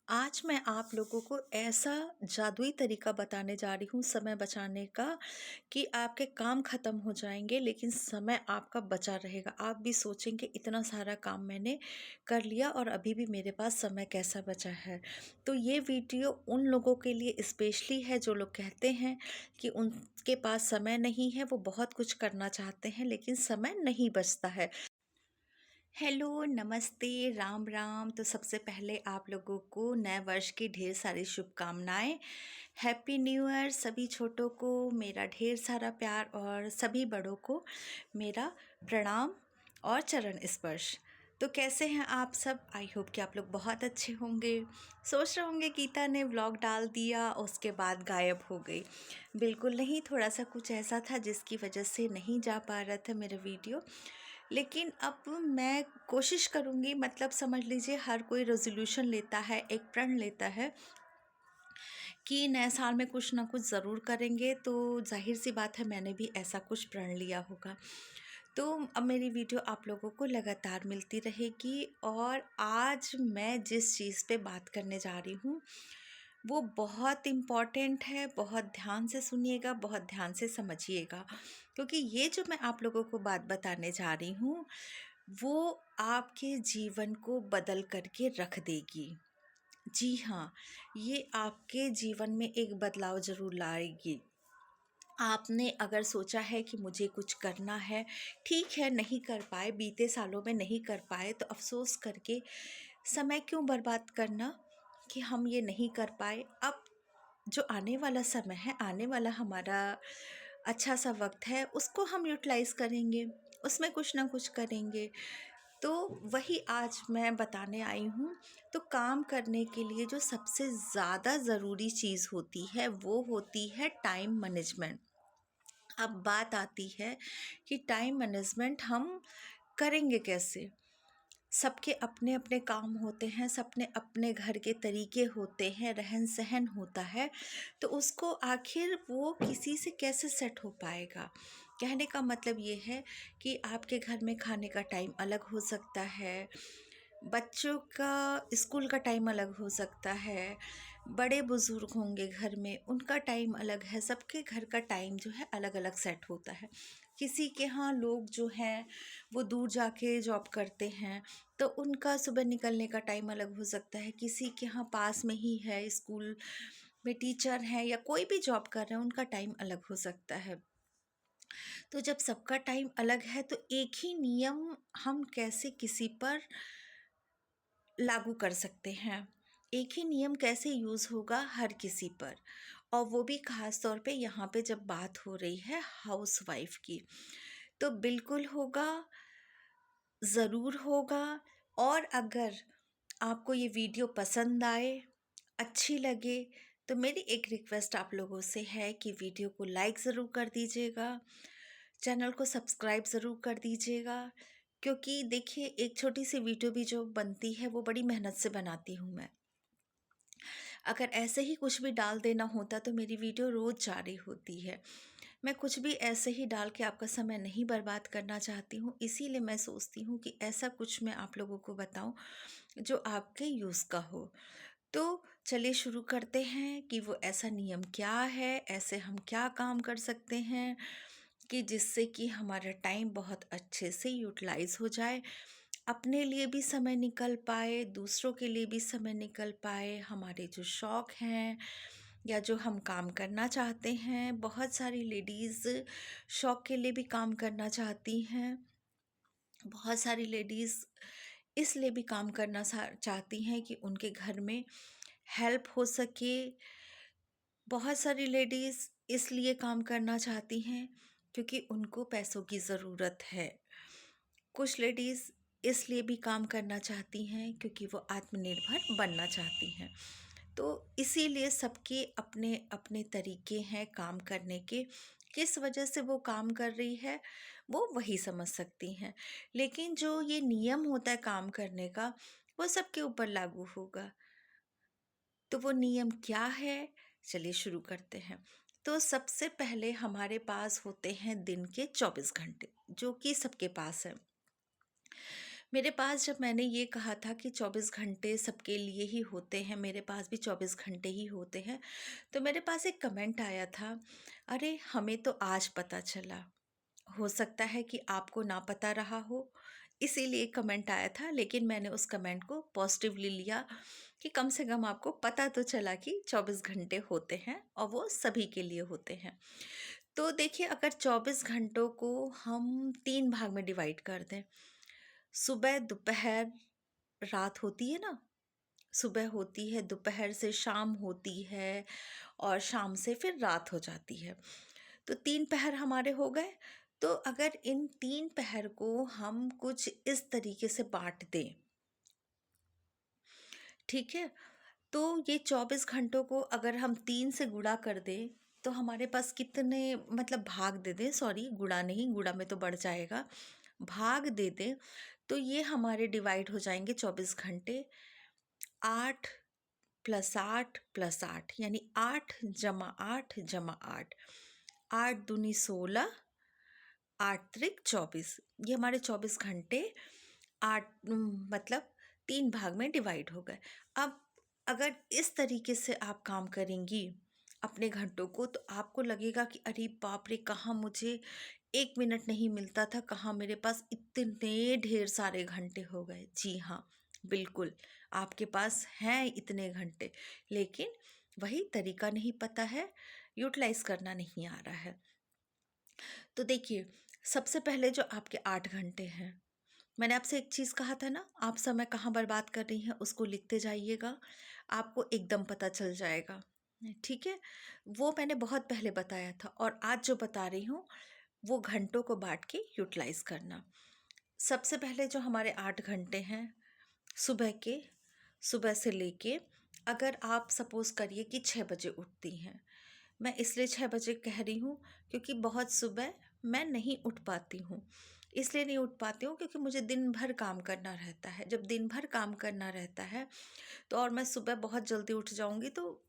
आज मैं आप लोगों को ऐसा जादुई तरीका बताने जा रही हूँ समय बचाने का कि आपके काम ख़त्म हो जाएँगे लेकिन समय आपका बचा रहेगा। आप भी सोचेंगे इतना सारा काम मैंने कर लिया और अभी भी मेरे पास समय कैसा बचा है। तो ये वीडियो उन लोगों के लिए स्पेशली है जो लोग कहते हैं कि उनके पास समय नहीं है, वो बहुत कुछ करना चाहते हैं लेकिन समय नहीं बचता है। हेलो, नमस्ते, राम राम। तो सबसे पहले आप लोगों को नए वर्ष की ढेर सारी शुभकामनाएँ। Happy new year. सभी छोटों को मेरा ढेर सारा प्यार और सभी बड़ों को मेरा प्रणाम और चरण स्पर्श। तो कैसे हैं आप सब? आई होप कि आप लोग बहुत अच्छे होंगे। सोच रहे होंगे गीता ने व्लॉग डाल दिया उसके बाद गायब हो गई। बिल्कुल नहीं, थोड़ा सा कुछ ऐसा था जिसकी वजह से नहीं जा पा रहा था मेरा वीडियो। लेकिन अब मैं कोशिश करूँगी, मतलब समझ लीजिए हर कोई रेज़ोल्यूशन लेता है, एक प्रण लेता है कि नए साल में कुछ ना कुछ ज़रूर करेंगे, तो ज़ाहिर-सी बात है मैंने भी ऐसा कुछ प्रण लिया होगा। तो अब मेरी वीडियो आप लोगों को लगातार मिलती रहेगी और आज मैं जिस चीज़ पे बात करने जा रही हूँ, वो बहुत इम्पॉर्टेंट है। बहुत ध्यान से सुनिएगा, बहुत ध्यान से समझिएगा, क्योंकि ये जो मैं आप लोगों को बात बताने जा रही हूँ, वो आपके जीवन को बदल कर के रख देगी। जी हाँ, ये आपके जीवन में एक बदलाव ज़रूर लाएगी। आपने अगर सोचा है कि मुझे कुछ करना है, ठीक है, नहीं कर पाए, बीते सालों में नहीं कर पाए, तो अफ़सोस करके समय क्यों बर्बाद करना कि हम ये नहीं कर पाए। अब जो आने वाला समय है, आने वाला हमारा अच्छा-सा वक़्त है, उसको हम यूटिलाइज़ करेंगे, उसमें कुछ ना कुछ करेंगे। तो वही आज मैं बताने आई हूँ। तो काम करने के लिए जो सबसे ज़्यादा ज़रूरी चीज़ होती है, वो होती है टाइम मैनेजमेंट। अब बात आती है कि टाइम मैनेजमेंट हम करेंगे कैसे? सबके अपने-अपने काम होते हैं, सबने अपने घर के तरीके होते हैं, रहन-सहन होता है, तो उसको आखिर वो किसी से कैसे सेट हो पाएगा? कहने का मतलब ये है कि आपके घर में खाने का टाइम अलग हो सकता है, बच्चों का स्कूल का टाइम अलग हो सकता है, बड़े-बुज़ुर्ग होंगे घर में, उनका टाइम अलग है, सबके घर का टाइम जो है अलग-अलग सेट होता है। किसी के यहाँ लोग जो हैं, वो दूर जाके जॉब करते हैं, तो उनका सुबह निकलने का टाइम अलग हो सकता है, किसी के यहाँ पास में ही है, स्कूल में टीचर हैं या कोई भी जॉब कर रहे हैं, उनका टाइम अलग हो सकता है। तो जब सबका टाइम अलग है, तो एक ही नियम हम कैसे किसी पर लागू कर सकते हैं? एक ही नियम कैसे यूज़ होगा हर किसी पर? और वो भी ख़ास तौर पे यहाँ पे जब बात हो रही है हाउसवाइफ़ की, तो बिल्कुल होगा, ज़रूर होगा। और अगर आपको ये वीडियो पसंद आए, अच्छी लगे, तो मेरी एक रिक्वेस्ट आप लोगों से है कि वीडियो को लाइक ज़रूर कर दीजिएगा, चैनल को सब्सक्राइब ज़रूर कर दीजिएगा, क्योंकि देखिए एक छोटी-सी वीडियो भी जो बनती है वो बड़ी मेहनत से बनाती हूँ मैं। अगर ऐसे ही कुछ भी डाल देना होता तो मेरी वीडियो रोज़ जारी होती है। मैं कुछ भी ऐसे ही डाल के आपका समय नहीं बर्बाद करना चाहती हूँ, इसीलिए मैं सोचती हूँ कि ऐसा कुछ मैं आप लोगों को बताऊँ जो आपके यूज़ का हो। तो चलिए शुरू करते हैं कि वो ऐसा नियम क्या है, ऐसे हम क्या काम कर सकते हैं कि जिससे कि हमारा टाइम बहुत अच्छे से यूटिलाइज़ हो जाए, अपने लिए भी समय निकल पाए, दूसरों के लिए भी समय निकल पाए, हमारे जो शौक़ हैं या जो हम काम करना चाहते हैं, बहुत सारी लेडीज़ शौक़ के लिए भी काम करना चाहती हैं। बहुत सारी लेडीज़ इसलिए भी काम करना चाहती हैं कि उनके घर में हेल्प हो सके। बहुत सारी लेडीज़ इसलिए काम करना चाहती हैं क्योंकि उनको पैसों की ज़रूरत है। कुछ लेडीज़ इसलिए भी काम करना चाहती हैं क्योंकि वो आत्मनिर्भर बनना चाहती हैं। तो इसीलिए सबके अपने-अपने तरीके हैं काम करने के। किस वजह से वो काम कर रही है, वो वही समझ सकती हैं। लेकिन जो ये नियम होता है काम करने का, वो सबके ऊपर लागू होगा। तो वो नियम क्या है? चलिए शुरू करते हैं। तो सबसे पहले हमारे पास होते हैं दिन के 24 घंटे, जो कि सबके पास है। मेरे पास जब मैंने ये कहा था कि 24 घंटे सबके लिए ही होते हैं, मेरे पास भी 24 घंटे ही होते हैं, तो मेरे पास एक कमेंट आया था, "अरे! हमें तो आज पता चला।" हो सकता है कि आपको ना पता रहा हो, इसीलिए कमेंट आया था, लेकिन मैंने उस कमेंट को पॉज़िटिवली लिया कि कम से कम आपको पता तो चला कि 24 घंटे होते हैं और वो सभी के लिए होते हैं। तो देखिए, अगर 24 घंटों को हम 3 भाग में डिवाइड कर दें, सुबह, दोपहर, रात होती है ना? सुबह होती है, दोपहर से शाम होती है और शाम से फिर रात हो जाती है। तो 3 पहर हमारे हो गए। तो अगर इन 3 पहर को हम कुछ इस तरीके से बाँट दें, ठीक है? तो ये 24 घंटों को अगर हम 3 से गुणा कर दें, तो हमारे पास कितने, मतलब भाग दे दें, सॉरी गुणा नहीं, गुणा में तो बढ़ जाएगा। भाग दे दें, तो ये हमारे डिवाइड हो जाएँगे 24 घंटे 8 प्लस 8 प्लस 8, यानी 8 जमा 8 जमा 8, 8 दूनी 16, 8 त्रिक 24। ये हमारे 24 घंटे मतलब 3 भाग में डिवाइड हो गए। अब अगर इस तरीके से आप काम करेंगी अपने घंटों को, तो आपको लगेगा कि अरे बाप रे! कहाँ मुझे 1 मिनट नहीं मिलता था, कहाँ मेरे पास इतने ढेर सारे घंटे हो गए। जी हाँ, बिल्कुल, आपके पास हैं इतने घंटे, लेकिन वही तरीका नहीं पता है, यूटिलाइज़ करना नहीं आ रहा है। तो देखिए, सबसे पहले जो आपके 8 घंटे हैं, मैंने आपसे एक चीज़ कहा था ना, आप समय कहाँ बर्बाद कर रही हैं, उसको लिखते जाइएगा, आपको एकदम पता चल जाएगा। ठीक है? वो मैंने बहुत पहले बताया था और आज जो बता रही हूँ, वो घंटों को बाँट के यूटिलाइज़ करना। सबसे पहले जो हमारे 8 घंटे हैं, सुबह के, सुबह से लेके, अगर आप सपोज़ करिए कि 6 बजे उठती हैं। मैं इसलिए 6 बजे कह रही हूँ क्योंकि बहुत सुबह मैं नहीं उठ पाती हूँ। इसलिए नहीं उठ पाती हूँ क्योंकि मुझे दिन भर काम करना रहता है। जब दिन भर काम करना रहता है, तो और मैं सुबह बहुत जल्दी उठ जाऊँगी, तो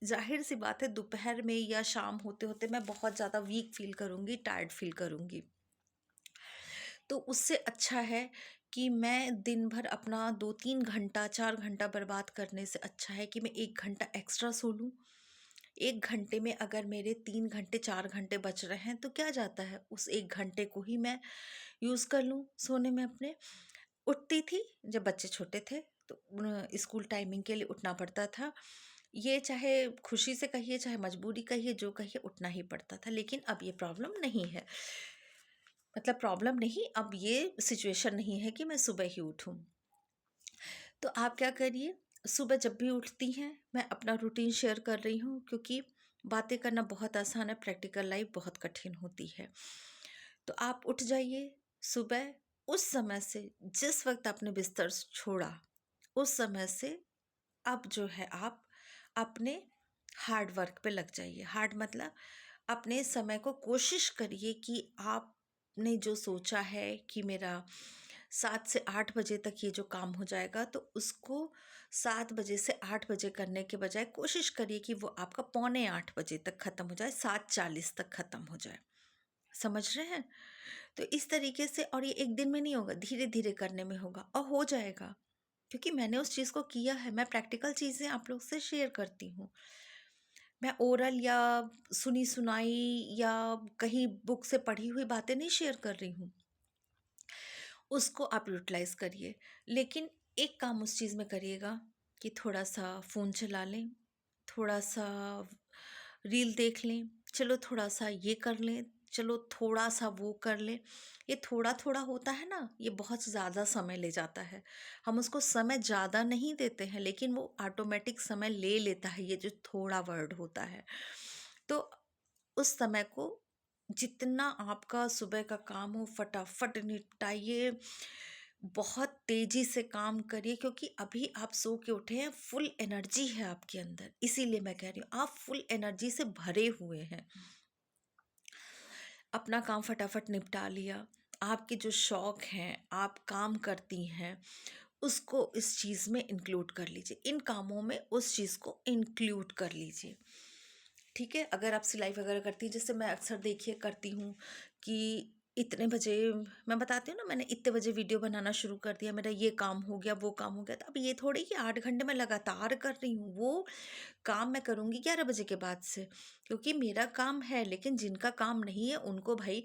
ज़ाहिर-सी बात है दोपहर में या शाम होते-होते मैं बहुत ज़्यादा वीक फ़ील करूँगी, टायर्ड फ़ील करूँगी। तो उससे अच्छा है कि मैं दिन भर अपना 2-3 घंटा, 4 घंटा बर्बाद करने से अच्छा है कि मैं 1 घंटा एक्स्ट्रा सो लूँ। 1 घंटे में अगर मेरे 3 घंटे, 4 घंटे बच रहे हैं, तो क्या जाता है? उस 1 घंटे को ही मैं यूज़ कर लूँ सोने में अपने। उठती थी जब बच्चे छोटे थे, तो स्कूल टाइमिंग के लिए उठना पड़ता था। ये चाहे खुशी से कहिए, चाहे मजबूरी कहिए, जो कहिए, उठना ही पड़ता था। लेकिन अब ये प्रॉब्लम नहीं है। मतलब प्रॉब्लम नहीं, अब ये सिचुएशन नहीं है कि मैं सुबह ही उठूँ। तो आप क्या करिए, सुबह जब भी उठती हैं, मैं अपना रूटीन शेयर कर रही हूँ क्योंकि बातें करना बहुत आसान है, प्रैक्टिकल लाइफ बहुत कठिन होती है। तो आप उठ जाइए सुबह, उस समय से जिस वक़्त आपने बिस्तर छोड़ा, उस समय से अब जो है आप अपने हार्ड वर्क पे लग जाइए। हार्ड मतलब अपने समय को कोशिश करिए कि आपने जो सोचा है कि मेरा 7 से 8 बजे तक ये जो काम हो जाएगा, तो उसको 7 बजे से 8 बजे करने के बजाय कोशिश करिए कि वो आपका पौने 8 बजे तक ख़त्म हो जाए, 7:40 तक ख़त्म हो जाए। समझ रहे हैं? तो इस तरीके से, और ये एक दिन में नहीं होगा, धीरे-धीरे करने में होगा और हो जाएगा। क्योंकि मैंने उस चीज़ को किया है, मैं प्रैक्टिकल चीज़ें आप लोग से शेयर करती हूँ। मैं ओरल या सुनी-सुनाई या कहीं बुक से पढ़ी हुई बातें नहीं शेयर कर रही हूँ। उसको आप यूटिलाइज़ करिए। लेकिन एक काम उस चीज़ में करिएगा कि थोड़ा-सा फ़ोन चला लें, थोड़ा-सा रील देख लें, चलो थोड़ा-सा ये कर लें, चलो थोड़ा-सा वो कर लें। ये थोड़ा-थोड़ा होता है ना, ये बहुत ज़्यादा समय ले जाता है। हम उसको समय ज़्यादा नहीं देते हैं, लेकिन वो ऑटोमैटिक समय ले लेता है, ये जो थोड़ा वर्ड होता है। तो उस समय को जितना आपका सुबह का काम हो फटाफट निपटाइए, बहुत तेज़ी से काम करिए क्योंकि अभी आप सो के उठे हैं, फुल एनर्जी है आपके अंदर, इसीलिए मैं कह रही हूँ आप फुल एनर्जी से भरे हुए हैं। अपना काम फटाफट निपटा लिया, आपके जो शौक हैं, आप काम करती हैं, उसको इस चीज़ में इंक्लूड कर लीजिए, इन कामों में उस चीज़ को इंक्लूड कर लीजिए। ठीक है? अगर आप सिलाई वगैरह करती हैं, जैसे मैं अक्सर देखिए करती हूँ कि इतने बजे मैं बताती हूँ ना, मैंने इतने बजे वीडियो बनाना शुरू कर दिया, मेरा ये काम हो गया, वो काम हो गया। तो अब ये थोड़ी कि 8 घंटे मैं लगातार कर रही हूँ, वो काम मैं करूँगी 11 बजे के बाद से, क्योंकि मेरा काम है। लेकिन जिनका काम नहीं है उनको भाई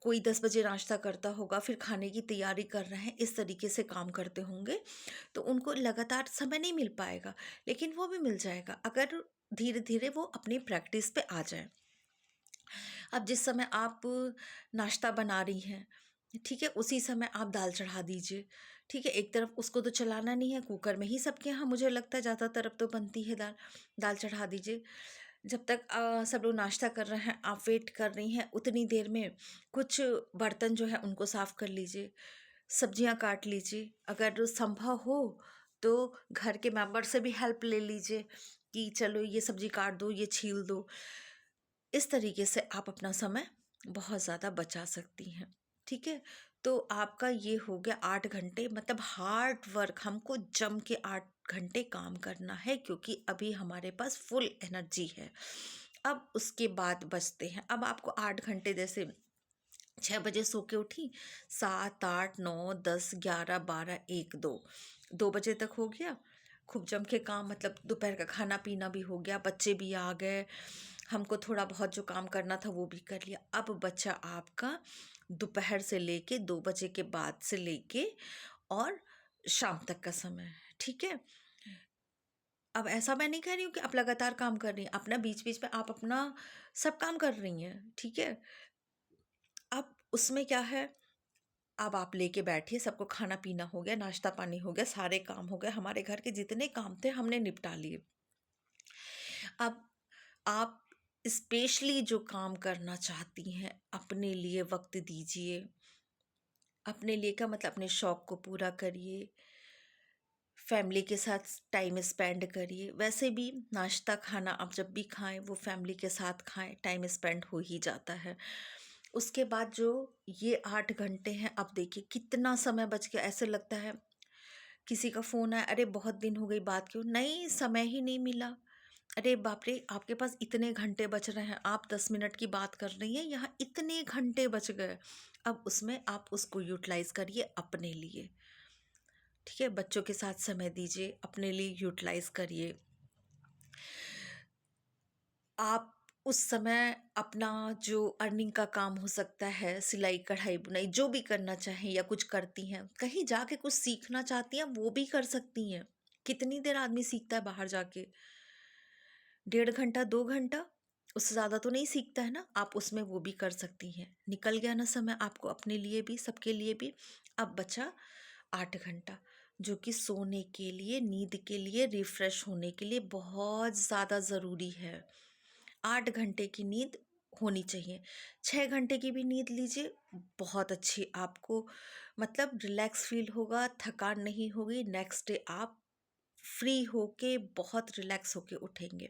कोई 10 बजे नाश्ता करता होगा, फिर खाने की तैयारी कर रहे हैं, इस तरीके से काम करते होंगे, तो उनको लगातार समय नहीं मिल पाएगा। लेकिन वो भी मिल जाएगा अगर धीरे-धीरे वो अपनी प्रैक्टिस पे आ जाएँ। अब जिस समय आप नाश्ता बना रही हैं, ठीक है, उसी समय आप दाल चढ़ा दीजिए, ठीक है। एक तरफ उसको तो चलाना नहीं है, कुकर में ही सबके यहाँ मुझे लगता है ज़्यादातर अब तो बनती है दाल। दाल चढ़ा दीजिए, जब तक सब लोग नाश्ता कर रहे हैं, आप वेट कर रही हैं, उतनी देर में कुछ बर्तन जो है उनको साफ़ कर लीजिए, सब्जियाँ काट लीजिए। अगर संभव हो तो घर के मेंबर से भी हेल्प ले लीजिए कि चलो ये सब्ज़ी काट दो, ये छील दो। इस तरीके से आप अपना समय बहुत ज़्यादा बचा सकती हैं, ठीक है? तो आपका ये हो गया 8 घंटे, मतलब हार्ड वर्क, हमको जम के 8 घंटे काम करना है, क्योंकि अभी हमारे पास फुल एनर्जी है। अब उसके बाद बचते हैं, अब आपको 8 घंटे, जैसे 6 बजे सो के उठी, 7, 8, 9, 10, 11, 12, 1, 2, 2 बजे तक हो गया। खूब जम के काम, मतलब दोपहर का खाना-पीना भी हो गया, बच्चे भी आ गए, हमको थोड़ा बहुत जो काम करना था वो भी कर लिया। अब बचा आपका दोपहर से लेके 2 बजे के बाद से लेके और शाम तक का समय, ठीक है? अब ऐसा मैं नहीं कह रही हूँ कि आप लगातार काम कर रही हैं, अपना बीच-बीच में आप अपना सब काम कर रही हैं, ठीक है? अब उसमें क्या है, अब आप लेके बैठिए, सबको खाना-पीना हो गया, नाश्ता-पानी हो गया, सारे काम हो गए, हमारे घर के जितने काम थे हमने निपटा लिए। अब आप स्पेशली जो काम करना चाहती हैं, अपने लिए वक़्त दीजिए। अपने लिए का मतलब अपने शौक को पूरा करिए, फैमिली के साथ टाइम स्पेंड करिए। वैसे भी नाश्ता खाना आप जब भी खाएँ वो फैमिली के साथ खाएँ, टाइम स्पेंड हो ही जाता है। उसके बाद जो ये 8 घंटे हैं, अब देखिए कितना समय बच गया। ऐसे लगता है किसी का फ़ोन आया, अरे बहुत दिन हो गई बात किए हुए, नहीं समय ही नहीं मिला। अरे बाप रे! आपके पास इतने घंटे बच रहे हैं, आप 10 मिनट की बात कर रही हैं, यहाँ इतने घंटे बच गए। अब उसमें आप उसको यूटिलाइज़ करिए अपने लिए, ठीक है? बच्चों के साथ समय दीजिए, अपने लिए यूटिलाइज़ करिए। आप उस समय अपना जो अर्निंग का काम हो सकता है, सिलाई, कढ़ाई, बुनाई जो भी करना चाहें या कुछ करती हैं, कहीं जाके कुछ सीखना चाहती हैं, वो भी कर सकती हैं। कितनी देर आदमी सीखता है बाहर जाके? 1.5 घंटा, 2 घंटा, उससे ज़्यादा तो नहीं सीखता है ना, आप उसमें वो भी कर सकती हैं। निकल गया ना समय आपको अपने लिए भी, सबके लिए भी। अब बचा 8 घंटा, जो कि सोने के लिए, नींद के लिए, रिफ्रेश होने के लिए बहुत ज़्यादा ज़रूरी है। 8 घंटे की नींद होनी चाहिए। 6 घंटे की भी नींद लीजिए, बहुत अच्छी आपको, मतलब रिलैक्स फ़ील होगा, थकान नहीं होगी, नेक्स्ट डे आप फ्री होके बहुत रिलैक्स होके उठेंगे।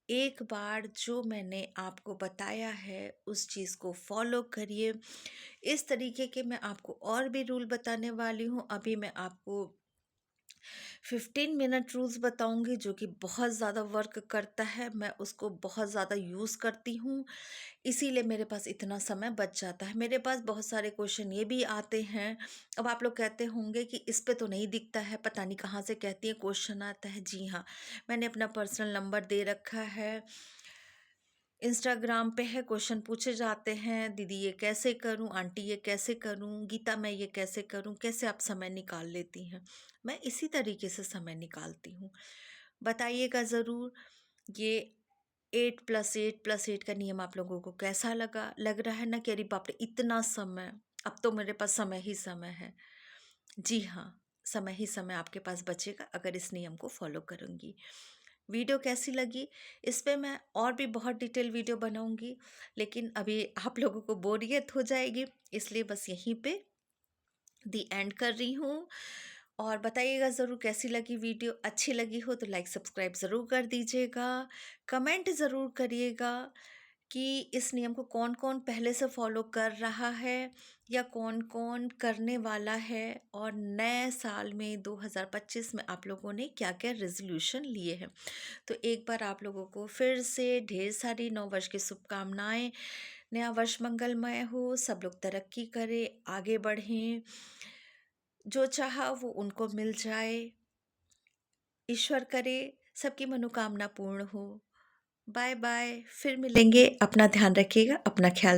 एक बार जो मैंने आपको बताया है उस चीज़ को फॉलो करिए। इस तरीके के मैं आपको और भी रूल बताने वाली हूँ। अभी मैं आपको 15 मिनट रूल्स बताऊंगी, जो कि बहुत ज़्यादा वर्क करता है, मैं उसको बहुत ज़्यादा यूज़ करती हूँ, इसीलिए मेरे पास इतना समय बच जाता है। मेरे पास बहुत सारे क्वेश्चन ये भी आते हैं। अब आप लोग कहते होंगे कि इस पे तो नहीं दिखता है, पता नहीं कहाँ से कहती है क्वेश्चन आता है। जी हाँ, मैंने अपना पर्सनल नंबर दे रखा है, इंस्टाग्राम पे है, क्वेश्चन पूछे जाते हैं, दीदी ये कैसे करूं, आंटी ये कैसे करूं, गीता मैं ये कैसे करूं, कैसे आप समय निकाल लेती हैं। मैं इसी तरीके से समय निकालती हूँ। बताइएगा ज़रूर, ये 8+8+8 का नियम आप लोगों को कैसा लगा? लग रहा है ना कि अरे बाप रे! इतना समय, अब तो मेरे पास समय ही समय है। जी हाँ, समय ही समय आपके पास बचेगा अगर इस नियम को फॉलो करूँगी। वीडियो कैसी लगी? इस पे मैं और भी बहुत डिटेल वीडियो बनाऊँगी, लेकिन अभी आप लोगों को बोरियत हो जाएगी, इसलिए बस यहीं पे दी एंड कर रही हूँ। और बताइएगा ज़रूर कैसी लगी वीडियो। अच्छी लगी हो तो लाइक सब्सक्राइब ज़रूर कर दीजिएगा, कमेंट ज़रूर करिएगा कि इस नियम को कौन-कौन पहले से फॉलो कर रहा है या कौन-कौन करने वाला है, और नए साल में 2025 में आप लोगों ने क्या-क्या रेज़ोल्यूशन लिए हैं। तो एक बार आप लोगों को फिर से ढेर सारी नववर्ष की शुभकामनाएँ। नया वर्ष मंगलमय हो, सब लोग तरक्की करें, आगे बढ़ें, जो चाहा वो उनको मिल जाए। ईश्वर करे सबकी मनोकामना पूर्ण हो। बाय बाय, फिर मिलेंगे। अपना ध्यान रखिएगा, अपना ख्याल